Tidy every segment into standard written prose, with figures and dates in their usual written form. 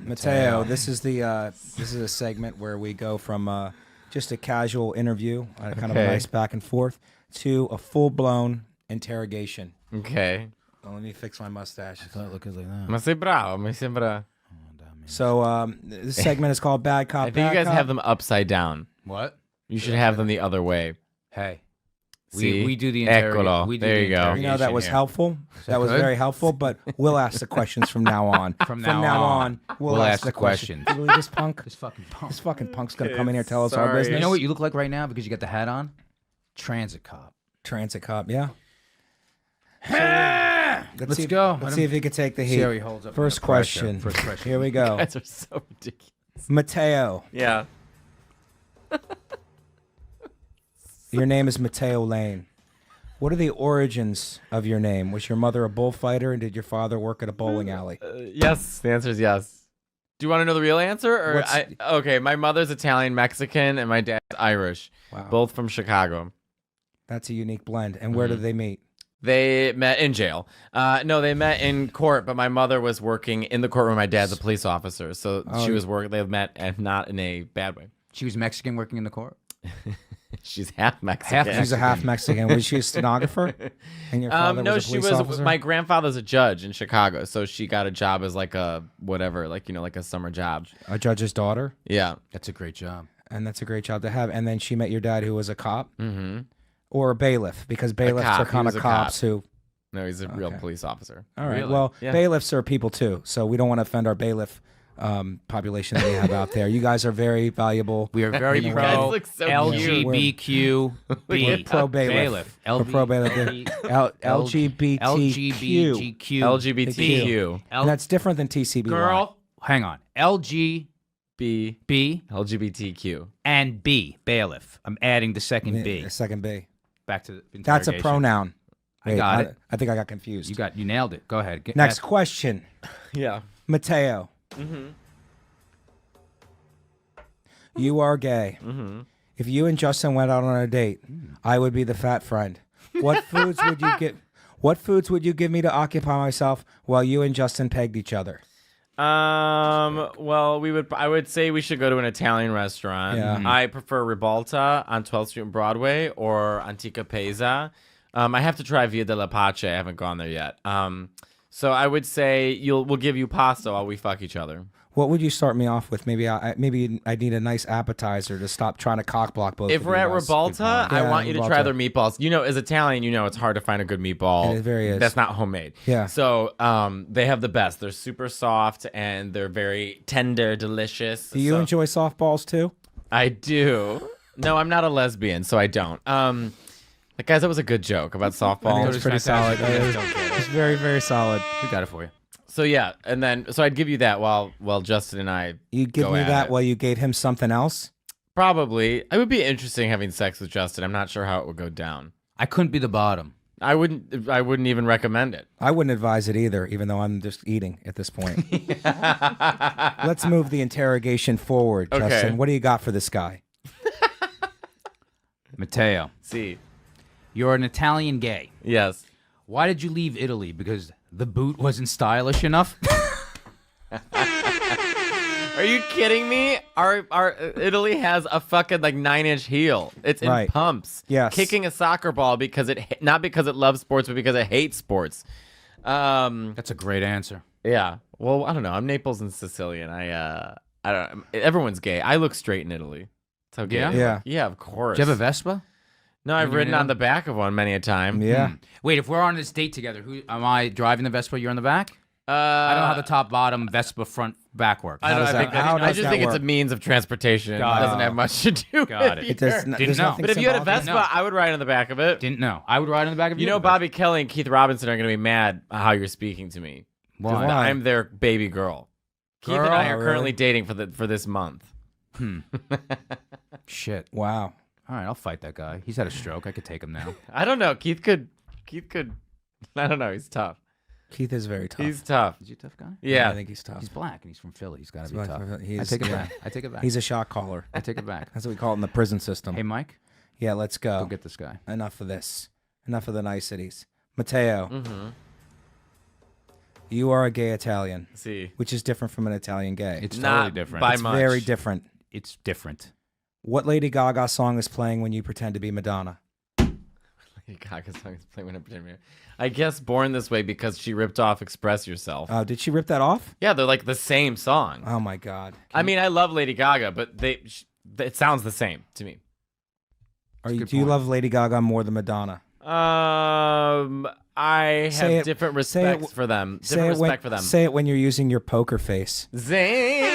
Matteo, this is a segment where we go from just a casual interview, kind of a nice back and forth, to a full-blown interrogation. Okay. Well, let me fix my mustache. I thought it looked like that. Ma sei bravo, mi sembra. So this segment is called Bad Cop, I think you guys have them upside down. What? You should have them the other way. Hey. See? We do the interrogation. There you go. You know, that was helpful. That was very helpful, but we'll ask the questions from now on. From now on, we'll ask the questions. You believe this punk? This fucking punk. This fucking punk's going to come in here and tell us our business. You know what you look like right now because you got the hat on? Transit cop. Transit cop, yeah. Let's go. Let's see if he can take the heat. See how he holds up. First question. Here we go. You guys are so ridiculous. Matteo. Yeah. Your name is Matteo Lane. What are the origins of your name? Was your mother a bullfighter, and did your father work at a bowling alley? Yes, the answer is yes. Do you want to know the real answer? Or okay, my mother's Italian Mexican and my dad's Irish. Wow. Both from Chicago. That's a unique blend. And where did they meet? They met in jail. No, they met in court, but my mother was working in the courtroom. My dad's a police officer, so she was working. They met, and not in a bad way. She was Mexican working in the court? She's half Mexican. She's a half Mexican. Was she a stenographer? And your father was a police officer? My grandfather's a judge in Chicago, so she got a job as like a whatever, like like a summer job. A judge's daughter? Yeah. That's a great job. And that's a great job to have. And then she met your dad, who was a cop? Mm-hmm. Or a bailiff, because bailiffs are kind of cops who... No, he's a real police officer. All right. Really? Well, bailiffs are people too, so we don't want to offend our bailiff population that we have out there. You guys are very valuable. We are very You pro guys look so LGBTQ. We're pro bailiff. We're pro bailiff. LGBTQ. LGBTQ. And that's different than TCBY. Girl, hang on. LGB LGBTQ. and B, bailiff. I'm adding the second B. The second B. Back to the That's a interrogation. pronoun. I got it. I think I got confused. You nailed it. Go ahead. Next question. Yeah. Matteo. Mm-hmm. You are gay. Mm-hmm. If you and Justin went out on a date, I would be the fat friend. What foods would you get? What foods would you give me to occupy myself while you and Justin pegged each other? Well, I would say we should go to an Italian restaurant. Yeah. I prefer Ribalta on 12th Street and Broadway or Antica Pesa. I have to try Via della Pace. I haven't gone there yet. So I would say we'll give you pasta while we fuck each other. What would you start me off with? Maybe I need a nice appetizer to stop trying to cockblock both. If of we're you at guys. Ribalta, I want you to try Ribalta. their meatballs. You know, as Italian, it's hard to find a good meatball. It very is. That's not homemade. Yeah. So they have the best. They're super soft and they're very tender, delicious. Do you enjoy softballs too? I do. No, I'm not a lesbian, so I don't. Guys, that was a good joke about softball. It was pretty solid. It's very, very solid. We got it for you. So yeah, and then I'd give you that while Justin and I You give go me at that it. while you gave him something else? Probably. It would be interesting having sex with Justin. I'm not sure how it would go down. I couldn't be the bottom. I wouldn't even recommend it. I wouldn't advise it either, even though I'm just eating at this point. Let's move the interrogation forward, Okay. Justin. What do you got for this guy? Matteo, See. you're an Italian gay. Yes. Why did you leave Italy? Because the boot wasn't stylish enough? Are you kidding me? Our Italy has a fucking 9-inch heel. It's in Right. pumps. Yes. Kicking a soccer ball not because it loves sports, but because it hates sports. That's a great answer. Yeah. Well, I don't know. I'm Naples and Sicilian. I don't. Everyone's gay. I look straight in Italy. That's how gay. Yeah? I look. Yeah. Yeah. Of course. Do you have a Vespa? No, I've When you're ridden in on the back of one many a time. Yeah. Wait, if we're on this date together, who am I driving the Vespa? You're in the back? I don't know how the top, bottom, Vespa, front, back work. How does that it's a work? means of transportation. Got It it. doesn't have much to do Got with it. It does. Didn't There's know. nothing But if you had a symbolic. Vespa, I would ride on the back of it. Didn't know. I would ride on the back of You know, Bobby Kelly and Keith Robinson are going to be mad how you're speaking to me. 'Cause Why? I'm their baby girl. Keith and I are currently dating for this month. Shit. Wow. All right, I'll fight that guy. He's had a stroke. I could take him now. I don't know. Keith could. I don't know. He's tough. Keith is very tough. He's tough. Is he a tough guy? Yeah. I think he's tough. He's black and he's from Philly. He's got to be black tough. from Philly. I He's- take it yeah. back. I take it back. He's a shot caller. I take it back. That's what we call it in the prison system. Hey, Mike, Yeah, let's go. go get this guy. Enough of this. Enough of the niceties. Matteo. Mm-hmm. You are a gay Italian, See, which is different from an Italian gay. It's not totally different. by It's much. very different. It's different. What Lady Gaga song is playing when you pretend to be Madonna? Lady Gaga song is playing when I pretend to be- I guess Born This Way because she ripped off Express Yourself. Oh, did she rip that off? Yeah, they're like the same song. Oh my God. I mean, I love Lady Gaga, but it sounds the same to me. Do you love Lady Gaga more than Madonna? I Say have it- different say it- respects for them. Say Different it when, respect for them. Say it when you're using your poker face. Zane.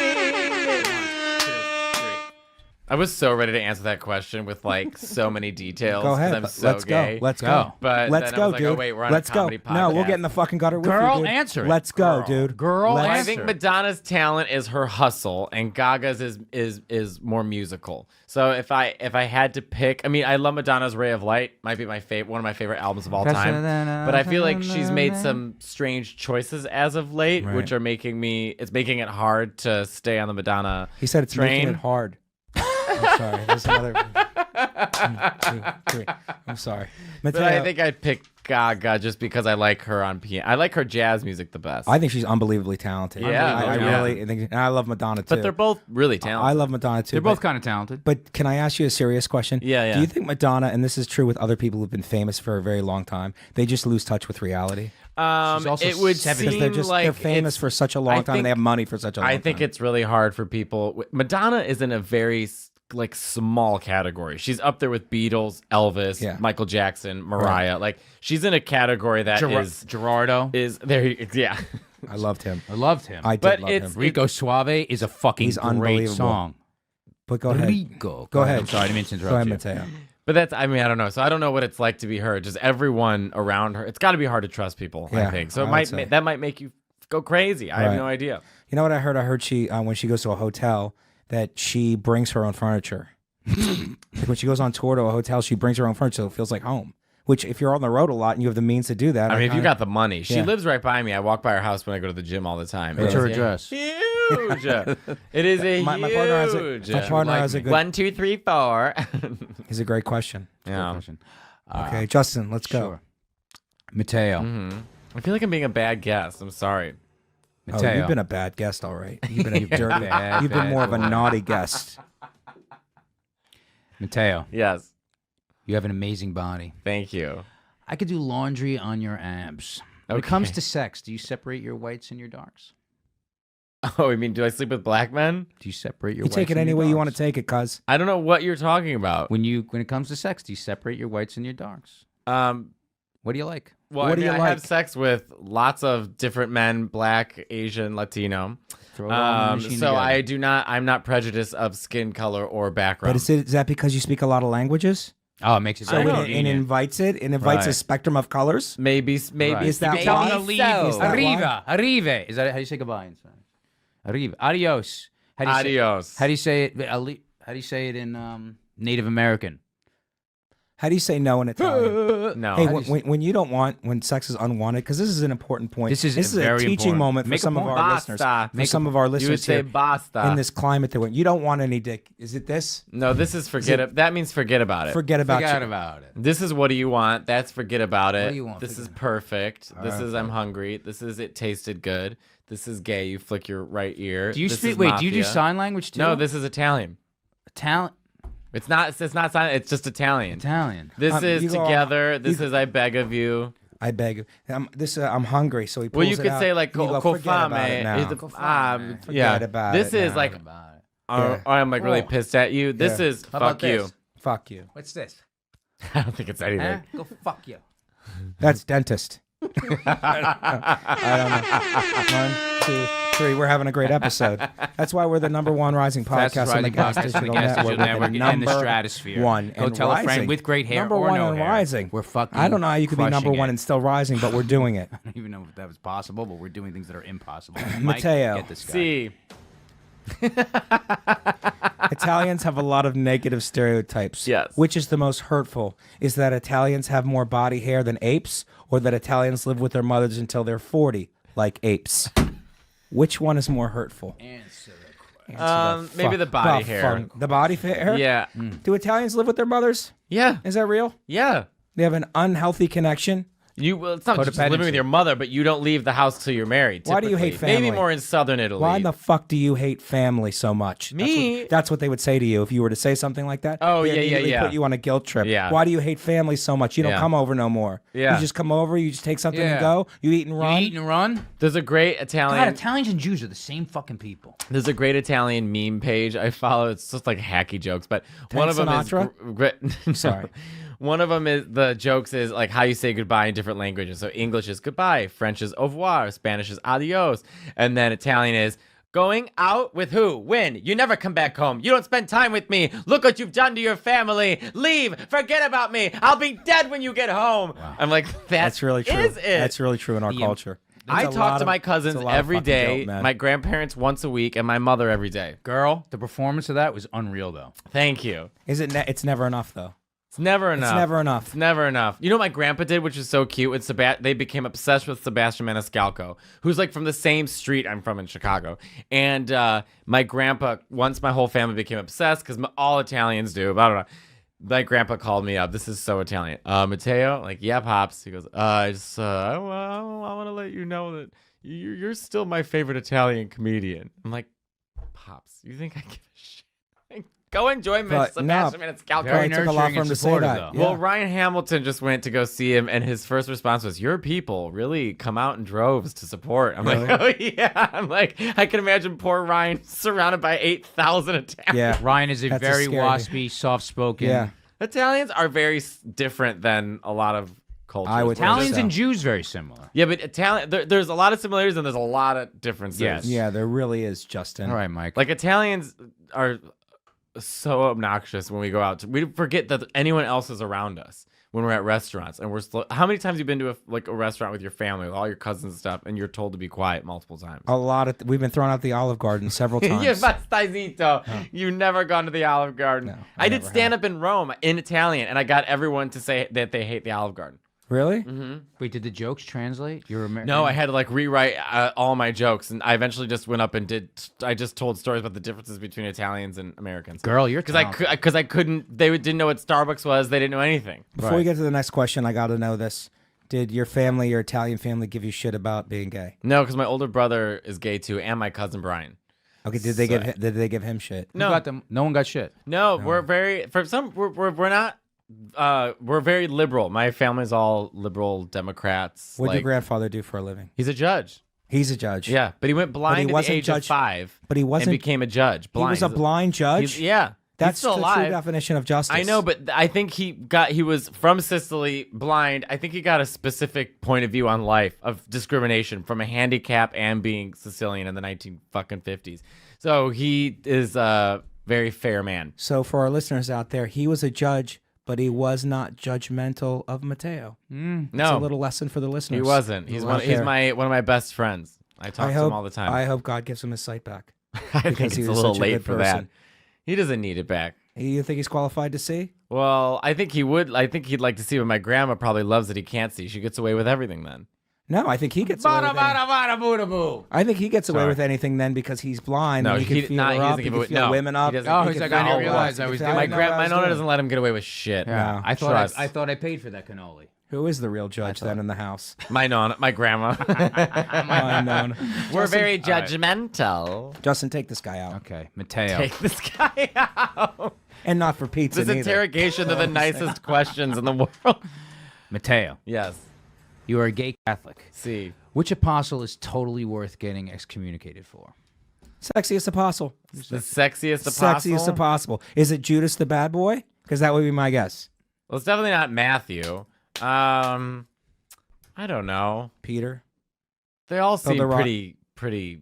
I was so ready to answer that question with like so many details. Go 'cause ahead. I'm so Let's gay. go. Let's go. But Let's then I go, was like, dude. oh, wait, we're on Let's a comedy go. No, we'll podcast. get in the fucking gutter with Girl, you, dude. answer it. Let's go, Girl. dude. Girl, Let's- I think Madonna's talent is her hustle, and Gaga's is more musical. So if I had to pick, I mean, I love Madonna's "Ray of Light." Might be my favorite, one of my favorite albums of all time. But I feel like she's made some strange choices as of late, Right. which are making it hard to stay on the Madonna. He said it's train. making it hard. I'm sorry. There's another. 1, 2, 3. I'm sorry. But Matteo, I think I'd pick Gaga just because I like her on piano. I like her jazz music the best. I think she's unbelievably talented. Yeah. I Yeah. really think, and I love Madonna too. but they're both really talented. I love Madonna too. They're both kind of talented. But can I ask you a serious question? Yeah, yeah. Do you think Madonna, and this is true with other people who've been famous for a very long time, they just lose touch with reality? She's also It would 70. Because seem like they're famous it's- for such a long I time and they think- have money for such a long time. I think it's really hard for people. Madonna is in a very like small category. She's up there with Beatles, Elvis, Yeah. Michael Jackson, Mariah. Like she's in a category that is Gerardo. there. Yeah, I loved him. I loved him. I did But love it's- him. Rico Suave is a fucking He's great unbelievable. song. But go ahead. Rico. Go ahead. I'm sorry, I didn't mean to Go ahead, interrupt you. Matteo. but that's. I mean, I don't know. So I don't know what it's like to be her. Just everyone around her. It's got to be hard to trust people. I Yeah, think so. It I would might say. that might make you go crazy. I have Right. no idea. You know what I heard? I heard she, when she goes to a hotel, that she brings her own furniture. Like when she goes on tour to a hotel, she brings her own furniture, so it feels like home. Which, if you're on the road a lot and you have the means to do that, I mean, if you kinda- got the money, she Yeah. lives right by me. I walk by her house when I go to the gym all the time. What's It her is address? Huge. It is a my huge. partner has a, my partner like has a me. good. 1, 2, 3, 4. Is a great question. Yeah. Okay, Justin, let's go. Sure. Mateo. I feel like I'm being a bad guest. I'm sorry. Oh, Mateo. you've been a bad guest, all right. You've been a dirty. bad, You've been bad more of a boy. naughty guest. Mateo, Yes. you have an amazing body. Thank you. I could do laundry on your abs. When it Okay. comes to sex, do you separate your whites and your darks? Oh, I mean, do I sleep with black men? Do you separate your You whites take it and any your way you want darks? to take it, cuz. I don't know what you're talking about. When it comes to sex, do you separate your whites and your darks? What do you like? Well, What I do mean, you I like? have sex with lots of different men, black, Asian, Latino. Throw it all in the machine So together. I'm not prejudiced of skin color or background. But is that because you speak a lot of languages? Oh, it makes it So I very it, don't- it convenient. invites it. It invites a Right. spectrum of colors. maybe Right. Is that maybe why? so. Leave. Is that Arriva. Arrive. Is that how you say goodbye in Spanish? Arriva. Adios. How do you Adios. Say, how do you say it? How do you say it in Native American? How do you say no in Italian? No. Hey, How do you when you don't want, when sex is unwanted, because this is an important point. This is a very teaching important. moment for Make a some of point. our Basta. listeners. For Make some of our you would listeners say here basta. in this climate that you don't want any dick. Is it this? No, this is that means forget about it. Forget about Forget you. about it. This is what do you want? That's forget about it. do you want? This is Forget perfect. This is I'm hungry. This is it tasted good. This is gay. You flick your right ear. Do you This speak? is Wait, do you do mafia. sign language too? No, this is Italian. talent. It's not sign. It's just Italian. Italian. This is you go- together. This is I beg of you. I beg. I'm hungry, so he pulls Well, you it could out, say like and you go, "co "Forget about it now." yeah. Forget about This it is now. like Yeah. I'm like really pissed at you. This Yeah. is How about fuck you. this? Fuck you. What's this? I don't think it's anything. Go fuck you. That's dentist. I don't know. 1, 2, 3. We're having a great episode. That's why we're the #1 rising podcast on the Gas Digital Network. Network We're in the stratosphere. One Go and tell rising. a friend with great hair Number or one no and hair. rising. We're fucking. I don't know how you could be crushing #1 it. and still rising, but we're doing it. I don't even know if that was possible, but we're doing things that are impossible. Matteo. Mike, get this guy. See, Italians have a lot of negative stereotypes. Yes. Which is the most hurtful? Is that Italians have more body hair than apes, or that Italians live with their mothers until they're 40, like apes? Which one is more hurtful? Answer the maybe the body hair. The body hair? Yeah, Do Italians live with their mothers? yeah, Is that real? yeah. They have an unhealthy connection. It's not just living with your mother, but you don't leave the house till you're married. Why do you hate typically. family? Maybe more in southern Italy. Why in the fuck do you hate family so much? Me? That's what they would say to you if you were to say something like that. Oh, They immediately yeah. put you on a guilt trip. Yeah. Why do you hate family so much? You don't come over no more. Yeah. You just come over, you just take something and Yeah. go. You eat and run. You eat and run? There's a great Italian. God, Italians and Jews are the same fucking people. There's a great Italian meme page I follow. It's just like hacky jokes, but one of them Sinatra? is Sorry. One of them is the jokes is like how you say goodbye in different languages. So English is goodbye, French is au revoir, Spanish is adios, and then Italian is going out with who? When? You never come back home. You don't spend time with me. Look what you've done to your family. Leave. Forget about me. I'll be dead when you get home. Wow. I'm like, That's really true. Is it? That's really true in our culture. I There's a talk lot to of- my cousins there's a lot of every fucking day, guilt, man. my grandparents once a week, and my mother every day. Girl, the performance of that was unreal, though. Thank you. Is it? It's never enough though. It's never enough. It's never enough. It's never enough. You know what my grandpa did, which is so cute? They became obsessed with Sebastian Maniscalco, who's like from the same street I'm from in Chicago. And my grandpa, once my whole family became obsessed, because all Italians do, blah, blah, blah. My grandpa called me up. This is so Italian. Matteo, like, yeah, Pops. He goes, I want to let you know that you're still my favorite Italian comedian. I'm like, Pops, you think I give a shit? Go enjoy Sebastian Maniscalco. Very It took a lot nurturing for him and to say supportive, that. though. Yeah. Well, Ryan Hamilton just went to go see him, and his first response was, your people really come out in droves to support. I'm like, oh, yeah. I'm like, I can imagine poor Ryan surrounded by 8,000 Italians. Yeah. Ryan is a That's a very scary- waspy, soft-spoken. Yeah. Italians are very different than a lot of cultures. I would think Italians so. and Jews very similar. Yeah, but there's a lot of similarities and there's a lot of differences. Yes. Yeah, there really is, Justin. All right, Mike. Like Italians are so obnoxious when we go out. We forget that anyone else is around us when we're at restaurants, and how many times have you been to a restaurant with your family, with all your cousins and stuff, and you're told to be quiet multiple times? A lot of we've been thrown out the Olive Garden several times. Yeah, ma stai zitto. You've never gone to the Olive Garden. No, I did never stand up in Rome in Italian, and I got everyone to say that they hate the Olive Garden. Really? Wait, did the jokes translate? You're American? No, I had to like rewrite all my jokes, and I eventually just went up and I just told stories about the differences between Italians and Americans. Girl, you're because I couldn't. They didn't know what Starbucks was. They didn't know anything. Before we get to the next question, I got to know this. Did your family, your Italian family, give you shit about being gay? No, because my older brother is gay too, and my cousin Brian. Okay, did they give him shit? No, No one got shit. no, we're very we're not. We're very liberal. My family's all liberal Democrats. What did your like, grandfather do for a living? he's a judge. He's a judge. Yeah, but he went blind at wasn't the age judge- of 5. but he wasn't- and became a judge. He Blind. was a blind judge? Yeah, That's he's still the alive. true definition of justice. I know, but I think he was from Sicily, blind. I think he got a specific point of view on life of discrimination from a handicap and being Sicilian in the 1950s. So he is a very fair man. So for our listeners out there, he was a judge, but he was not judgmental of Matteo. No, It's a little lesson for the listeners. he wasn't. He's Out one there. of my best friends. I talk to him all the time. I hope God gives him his sight back. I think because it's he a was little such a late good for that. person. He doesn't need it back. You think he's qualified to see? Well, I think he would. I think he'd like to see, but my grandma probably loves that he can't see. She gets away with everything then. No, I think he gets away with anything. I think he gets away Sorry. with anything then because he's blind. No, and he can feel her up. He can feel women up. He doesn't. Oh, he he's can like, I feel didn't all realize I up. was My doing grandma My nonna doesn't let him get away with shit. Yeah. I Trust. thought I paid for that cannoli. Who is the real judge then in the house? My nonna, my grandma. Unknown. We're very judgmental. Justin, take this guy out. Okay, Matteo. Take this guy out. And not for pizza This neither. interrogation are the nicest questions in the world. Mateo, Yes. you are a gay Catholic. See. Which apostle is totally worth getting excommunicated for? Sexiest apostle. The sexiest apostle. Sexiest apostle. Is it Judas the bad boy? Because that would be my guess. Well, it's definitely not Matthew. I don't know. Peter. They all seem The Rock. pretty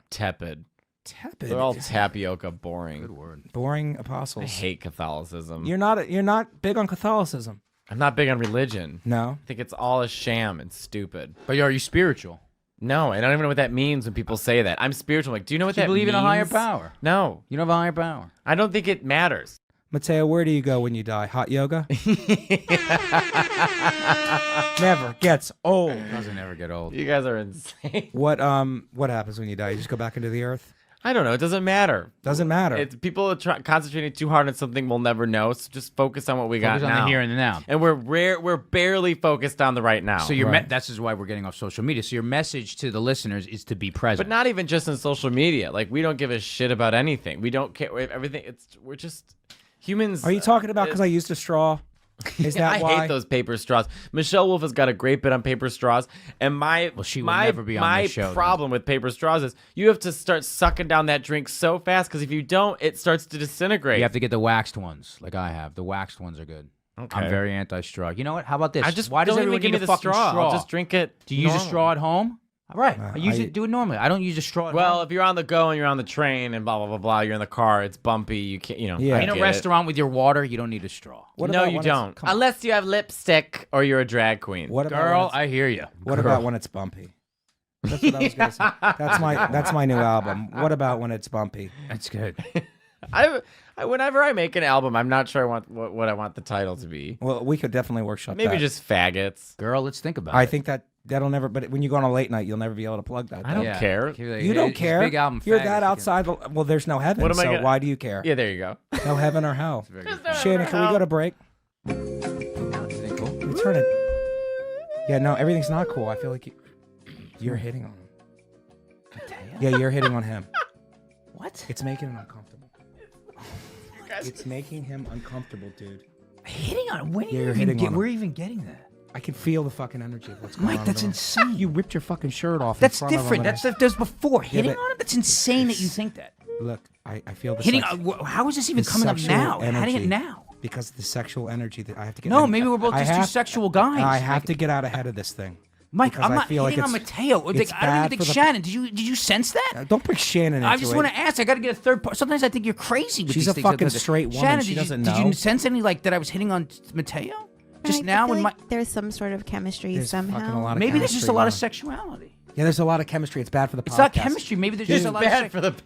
tepid. Tepid. They're all tapioca boring. Good word. Boring I apostles. hate Catholicism. You're not big on Catholicism. I'm not big on religion. No. I think it's all a sham and stupid. But are you spiritual? No, I don't even know what that means when people say that. I'm spiritual. Like, do you know what Do you that believe means? in a higher power? No, You don't have a higher power. I don't think it matters. Matteo, where do you go when you die? Hot yoga? Never gets old. Doesn't ever get old. You guys are insane. What happens when you die? You just go back into the earth? I don't know. It doesn't matter. Doesn't matter. It's people are concentrating too hard on something we'll never know. So just focus on what we got Focus now. on the here and the now. And we're barely focused on the right now. So this is why we're getting off social media. So your message to the listeners is to be present. But not even just in social media. Like we don't give a shit about anything. We don't care. Everything. We're just humans. Are you talking about because I used a straw? Is that why? I hate those paper straws. Michelle Wolf has got a great bit on paper straws, and she will never be on this show. My problem with paper straws is you have to start sucking down that drink so fast because if you don't, it starts to disintegrate. You have to get the waxed ones, like I have. The waxed ones are good. Okay. I'm very anti-straw. You know what? How about this? Why does everyone give me the straw? I'll just drink it. Do you use a straw at home? All right. Do it normally. I don't use a straw. Well, if you're on the go and you're on the train and blah blah blah blah, you're in the car. It's bumpy. You can't. Yeah. In a restaurant with your water, you don't need a straw. No, you don't. Unless you have lipstick or you're a drag queen. Girl, I hear you. What about when it's bumpy? That's what I was gonna say. That's my new album. What about when it's bumpy? That's good. Whenever I make an album, I'm not sure what I want the title to be. Well, we could definitely workshop Maybe that. just faggots. Girl, let's think about it. I think that'll never. But when you go on a late night, you'll never be able to plug that. I don't care. You don't care. Big album. You're that outside. Well, there's no heaven. Why do you care? Yeah, there you go. No heaven or hell. Shannon, can we go to break? It's hurting. Yeah, no, everything's not cool. I feel like you're hitting on him. Yeah, you're hitting on him. What? It's making him uncomfortable. It's making him uncomfortable, dude. Hitting on him? We're even getting that. I can feel the fucking energy of what's going on. Mike, that's insane. You ripped your fucking shirt off. That's different. That's before. Hitting on him? That's insane that you think that. Look, I feel the hitting. How is this even coming up now? Hitting it now? Because the sexual energy that I have to get. No, maybe we're both just two sexual guys. I have to get out ahead of this thing. Mike, I'm not hitting on Matteo. I don't even think Shannon. Did you sense that? Don't bring Shannon into it. I just want to ask. I got to get a third part. Sometimes I think you're crazy with She's these a things. fucking straight woman. Shannon, she doesn't know. Did you sense any that I was hitting on Matteo just now? When there's some sort of chemistry somehow. Maybe there's just a lot of sexuality. Yeah, there's a lot of chemistry. It's bad for the podcast. It's not chemistry. Maybe there's just a lot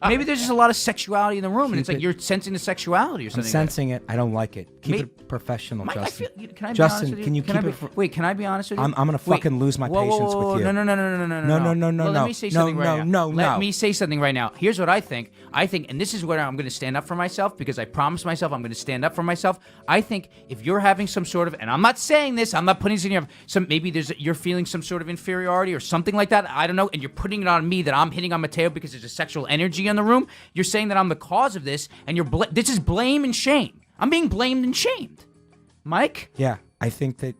maybe there's just a lot of sexuality in the room, and it's like you're sensing the sexuality or something. I'm sensing it. I don't like it. Keep it professional, Mike, Justin. Can I be Justin, honest with you? can you keep it? Wait, can I be honest with you? I'm gonna fucking lose my patience with you. No. Let me say something right now. Let me say something right now. Here's what I think. And this is where I'm going to stand up for myself because I promised myself I'm going to stand up for myself. I think if you're having some sort of, and I'm not saying this, I'm not putting this in your, maybe you're feeling some sort of inferiority or something like that. I don't know, and you're putting it on me that I'm hitting on Matteo because there's a sexual energy in the room. You're saying that I'm the cause of this, and this is blame and shame. I'm being blamed and shamed. Mike? Yeah, I think that.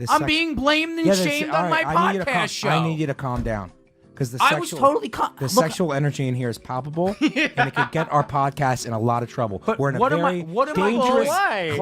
I'm being blamed and shamed on my podcast show. I need you to calm down. Because I was totally the sexual energy in here is palpable, and it could get our podcast in a lot of trouble. But we're in a very dangerous climate.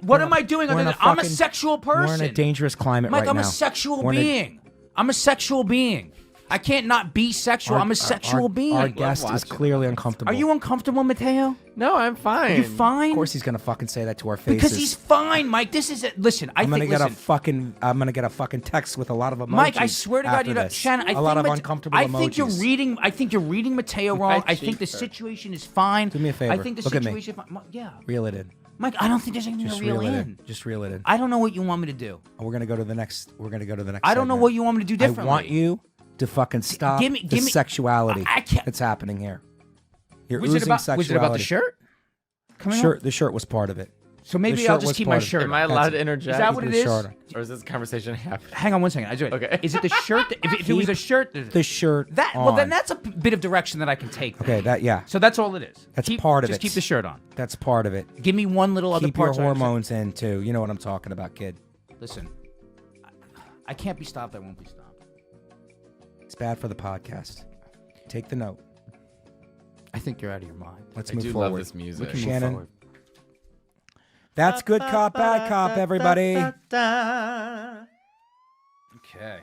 What am I doing? I'm a sexual person. We're in a dangerous climate Mike, right now. I'm a sexual being. I'm a sexual being. I can't not be sexual. I'm a sexual being. Our guest is clearly uncomfortable. Are you uncomfortable, Matteo? No, I'm fine. Are you fine? Of course he's gonna fucking say that to our faces. Because he's fine, Mike. This is it. Listen, I'm gonna get a fucking text with a lot of emojis. Mike, I swear to God, you know, Shannon. A lot of uncomfortable emojis. I think you're reading Matteo wrong. I think the situation is fine. Do me a favor. I think the situation is fine. Yeah. Reel it in. Mike, I don't think there's anything to reel in. Just reel it in. I don't know what you want me to do. We're gonna go to the next. I don't know what you want me to do differently. I want you to fucking stop the sexuality that's happening here. You're oozing sexuality. Was it about the shirt? The shirt was part of it. So maybe I'll just keep my shirt. Am I allowed to interject? Is that what it is? Or is this conversation happening? Hang on one second. I do it. Okay. Is it the shirt? If it was a shirt, the shirt. Well, then that's a bit of direction that I can take. Okay. So that's all it is. That's part of it. Just keep the shirt on. That's part of it. Give me one little other part. Keep your hormones in too. You know what I'm talking about, kid. Listen, I can't be stopped. I won't be stopped. It's bad for the podcast. Take the note. I think you're out of your mind. Let's move forward. I do love this music. Shannon. That's good cop, bad cop, everybody. Okay.